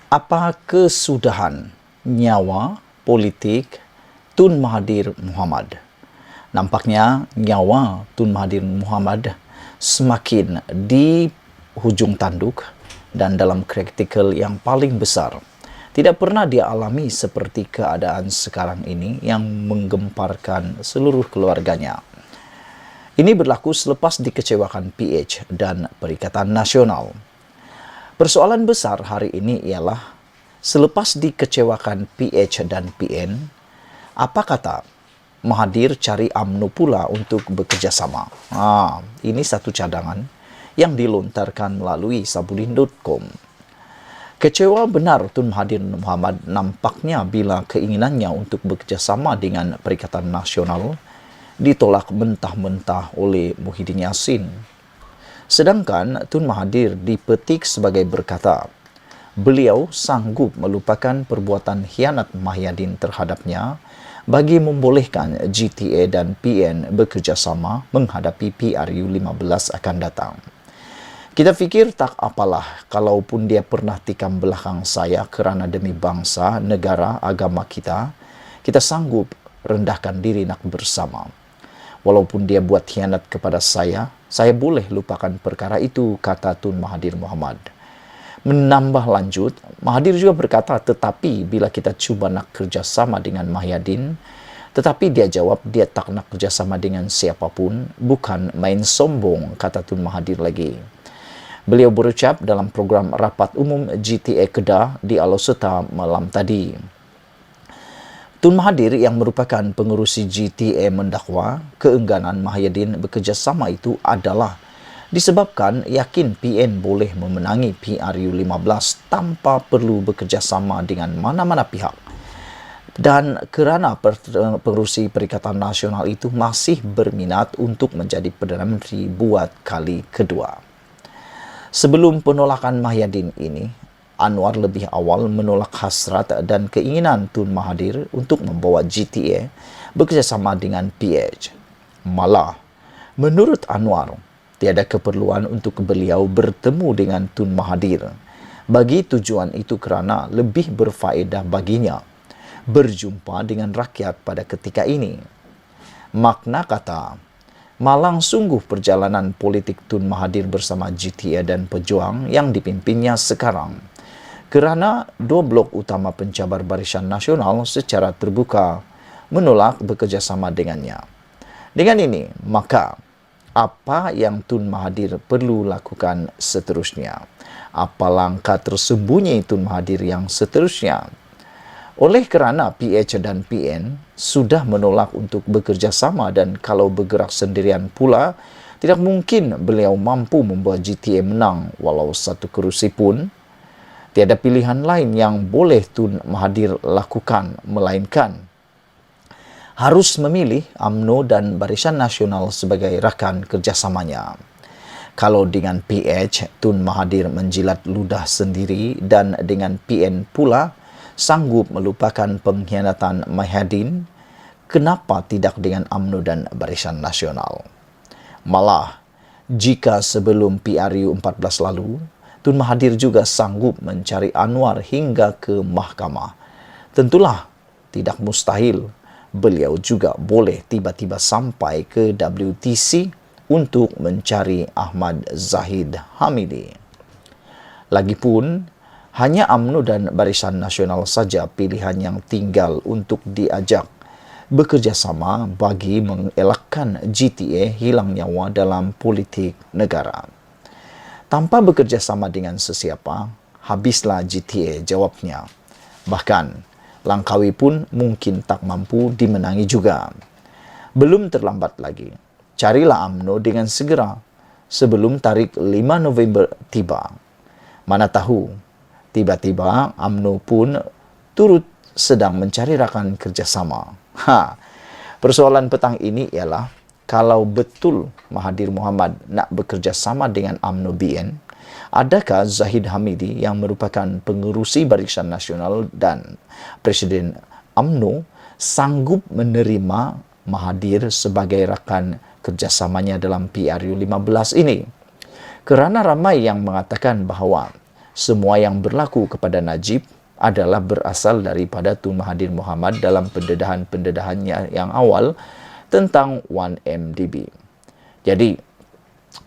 Apa kesudahan nyawa politik Tun Mahathir Mohamad? Nampaknya nyawa Tun Mahathir Mohamad semakin di hujung tanduk dan dalam kritikal yang paling besar. Tidak pernah dia alami seperti keadaan sekarang ini yang menggemparkan seluruh keluarganya. Ini berlaku selepas dikecewakan PH dan Perikatan Nasional. Persoalan besar hari ini ialah selepas dikecewakan PH dan PN, apa kata Mahathir cari UMNO pula untuk bekerja sama? Ini satu cadangan yang dilontarkan melalui sabudin.com. Kecewa benar Tun Mahathir Mohamad nampaknya bila keinginannya untuk bekerja sama dengan Perikatan Nasional ditolak mentah-mentah oleh Muhyiddin Yassin. Sedangkan Tun Mahathir dipetik sebagai berkata, beliau sanggup melupakan perbuatan khianat Mahyadin terhadapnya bagi membolehkan GTA dan PN bekerjasama menghadapi PRU 15 akan datang. Kita fikir tak apalah kalaupun dia pernah tikam belakang saya kerana demi bangsa, negara, agama kita sanggup rendahkan diri nak bersama. Walaupun dia buat khianat kepada saya boleh lupakan perkara itu, kata Tun Mahathir Mohamad. Menambah lanjut, Mahathir juga berkata, tetapi bila kita cuba nak kerjasama dengan Mahyadin, tetapi dia jawab dia tak nak kerjasama dengan siapapun, bukan main sombong, kata Tun Mahathir lagi. Beliau berucap dalam program Rapat Umum GTA Kedah di Alor-Setar malam tadi. Tun Mahathir yang merupakan pengerusi GTA mendakwa keengganan Mahyadin bekerjasama itu adalah disebabkan yakin PN boleh memenangi PRU 15 tanpa perlu bekerjasama dengan mana-mana pihak. Dan kerana pengerusi Perikatan Nasional itu masih berminat untuk menjadi Perdana Menteri buat kali kedua. Sebelum penolakan Mahyadin ini, Anwar lebih awal menolak hasrat dan keinginan Tun Mahathir untuk membawa GTA bekerjasama dengan PH. Malah, menurut Anwar, tiada keperluan untuk beliau bertemu dengan Tun Mahathir. Bagi tujuan itu kerana lebih berfaedah baginya berjumpa dengan rakyat pada ketika ini. Makna kata, malang sungguh perjalanan politik Tun Mahathir bersama GTA dan Pejuang yang dipimpinnya sekarang. Kerana dua blok utama pencabar Barisan Nasional secara terbuka menolak bekerjasama dengannya. Dengan ini, maka apa yang Tun Mahathir perlu lakukan seterusnya? Apa langkah tersembunyi Tun Mahathir yang seterusnya? Oleh kerana PH dan PN sudah menolak untuk bekerjasama dan kalau bergerak sendirian pula, tidak mungkin beliau mampu membuat GTA menang walau satu kerusi pun. Tiada pilihan lain yang boleh Tun Mahathir lakukan melainkan harus memilih UMNO dan Barisan Nasional sebagai rakan kerjasamanya. Kalau dengan PH, Tun Mahathir menjilat ludah sendiri dan dengan PN pula sanggup melupakan pengkhianatan Mahyadin, kenapa tidak dengan UMNO dan Barisan Nasional? Malah, jika sebelum PRU 14 lalu, Tun Mahathir juga sanggup mencari Anwar hingga ke mahkamah. Tentulah tidak mustahil beliau juga boleh tiba-tiba sampai ke WTC untuk mencari Ahmad Zahid Hamidi. Lagipun, hanya UMNO dan Barisan Nasional saja pilihan yang tinggal untuk diajak bekerjasama bagi mengelakkan GTA hilang nyawa dalam politik negara. Tanpa bekerjasama dengan sesiapa, habislah GTA, jawabnya. Bahkan, Langkawi pun mungkin tak mampu dimenangi juga. Belum terlambat lagi. Carilah UMNO dengan segera sebelum tarikh 5 November tiba. Mana tahu, tiba-tiba UMNO pun turut sedang mencari rakan kerjasama. Persoalan petang ini ialah kalau betul Mahathir Mohamad nak bekerja sama dengan UMNO BN, adakah Zahid Hamidi yang merupakan pengerusi Barisan Nasional dan Presiden UMNO sanggup menerima Mahathir sebagai rakan kerjasamanya dalam PRU 15 ini? Kerana ramai yang mengatakan bahawa Semua yang berlaku kepada Najib adalah berasal daripada Tun Mahathir Mohamad dalam pendedahannya yang awal tentang 1MDB. Jadi,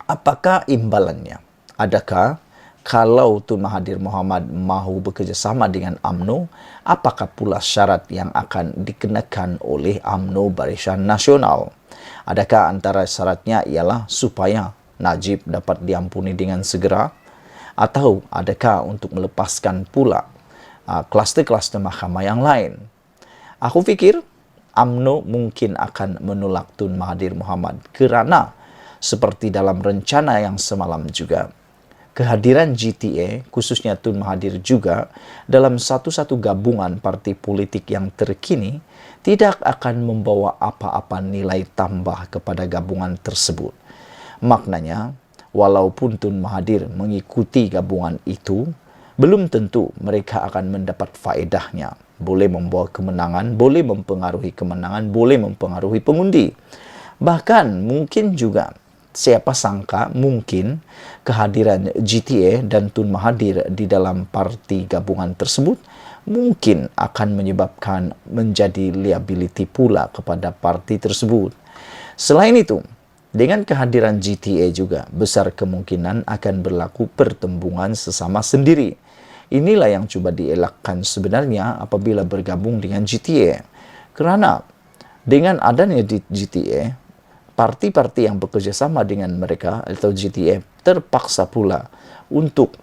apakah imbalannya? Adakah kalau Tun Mahathir Mohamad mahu bekerjasama dengan UMNO, apakah pula syarat yang akan dikenakan oleh UMNO Barisan Nasional? Adakah antara syaratnya ialah supaya Najib dapat diampuni dengan segera? Atau adakah untuk melepaskan pula kluster-kluster mahkamah yang lain? Aku fikir UMNO mungkin akan menolak Tun Mahathir Mohamad kerana seperti dalam rencana yang semalam juga, kehadiran GTA, khususnya Tun Mahathir juga, dalam satu-satu gabungan parti politik yang terkini tidak akan membawa apa-apa nilai tambah kepada gabungan tersebut. Maknanya, walaupun Tun Mahathir mengikuti gabungan itu, belum tentu mereka akan mendapat faedahnya. Boleh membawa kemenangan, boleh mempengaruhi kemenangan, boleh mempengaruhi pengundi. Bahkan mungkin juga, siapa sangka mungkin kehadiran GTA dan Tun Mahathir di dalam parti gabungan tersebut mungkin akan menyebabkan menjadi liability pula kepada parti tersebut. Selain itu, dengan kehadiran GTA juga besar kemungkinan akan berlaku pertembungan sesama sendiri. Inilah yang cuba dielakkan sebenarnya apabila bergabung dengan GTA. Kerana dengan adanya GTA, parti-parti yang bekerja sama dengan mereka atau GTA terpaksa pula untuk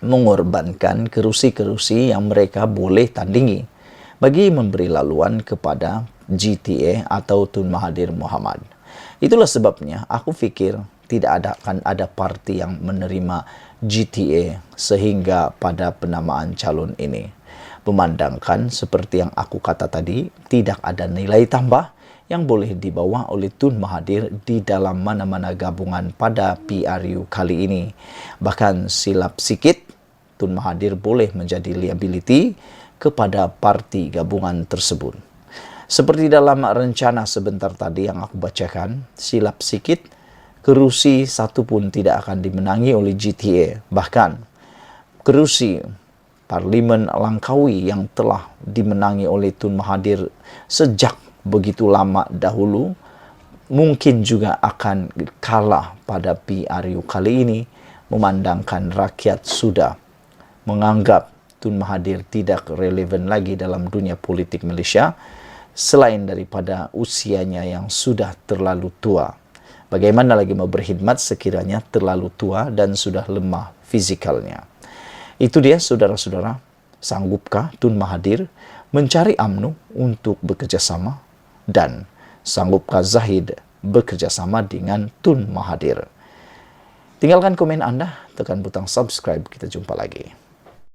mengorbankan kerusi-kerusi yang mereka boleh tandingi bagi memberi laluan kepada GTA atau Tun Mahathir Mohamad. Itulah sebabnya aku fikir tidak akan ada parti yang menerima GTA sehingga pada penamaan calon ini. Memandangkan seperti yang aku kata tadi, tidak ada nilai tambah yang boleh dibawa oleh Tun Mahathir di dalam mana-mana gabungan pada PRU kali ini. Bahkan silap sikit, Tun Mahathir boleh menjadi liability kepada parti gabungan tersebut. Seperti dalam rencana sebentar tadi yang aku bacakan, silap sikit, kerusi satu pun tidak akan dimenangi oleh GTA. Bahkan, kerusi Parlimen Langkawi yang telah dimenangi oleh Tun Mahathir sejak begitu lama dahulu, mungkin juga akan kalah pada PRU kali ini, memandangkan rakyat sudah menganggap Tun Mahathir tidak relevan lagi dalam dunia politik Malaysia, selain daripada usianya yang sudah terlalu tua. Bagaimana lagi mau berkhidmat sekiranya terlalu tua dan sudah lemah fizikalnya. Itu dia saudara-saudara, sanggupkah Tun Mahathir mencari UMNO untuk bekerjasama? Dan sanggupkah Zahid bekerjasama dengan Tun Mahathir? Tinggalkan komen Anda, tekan butang subscribe, kita jumpa lagi.